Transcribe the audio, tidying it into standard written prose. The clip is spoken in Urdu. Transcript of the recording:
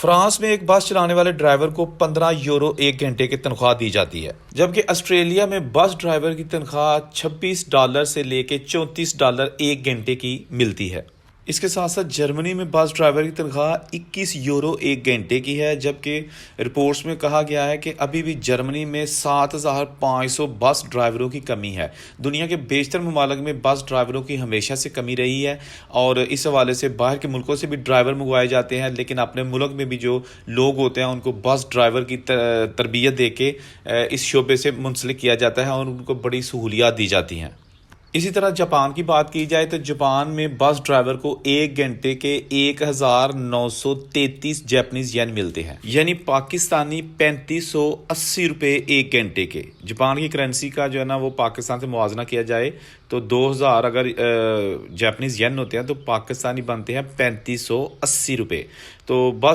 فرانس میں ایک بس چلانے والے ڈرائیور کو 15 یورو ایک گھنٹے کی تنخواہ دی جاتی ہے، جبکہ آسٹریلیا میں بس ڈرائیور کی تنخواہ $26 سے لے کے $34 ایک گھنٹے کی ملتی ہے۔ اس کے ساتھ ساتھ جرمنی میں بس ڈرائیور کی تنخواہ 21 یورو ایک گھنٹے کی ہے، جبکہ رپورٹس میں کہا گیا ہے کہ ابھی بھی جرمنی میں 7500 بس ڈرائیوروں کی کمی ہے۔ دنیا کے بیشتر ممالک میں بس ڈرائیوروں کی ہمیشہ سے کمی رہی ہے، اور اس حوالے سے باہر کے ملکوں سے بھی ڈرائیور منگوائے جاتے ہیں، لیکن اپنے ملک میں بھی جو لوگ ہوتے ہیں ان کو بس ڈرائیور کی تربیت دے کے اس شعبے سے منسلک کیا جاتا ہے اور ان کو بڑی سہولیات دی جاتی ہیں۔ اسی طرح جاپان کی بات کی جائے تو جاپان میں بس ڈرائیور کو ایک گھنٹے کے 1933 جاپنیز ین ملتے ہیں، یعنی پاکستانی 3580 روپے ایک گھنٹے کے۔ جاپان کی کرنسی کا جو ہے نا وہ پاکستان سے موازنہ کیا جائے تو 2000 اگر جاپنیز ین ہوتے ہیں تو پاکستانی بنتے ہیں 3580 روپے۔ تو بس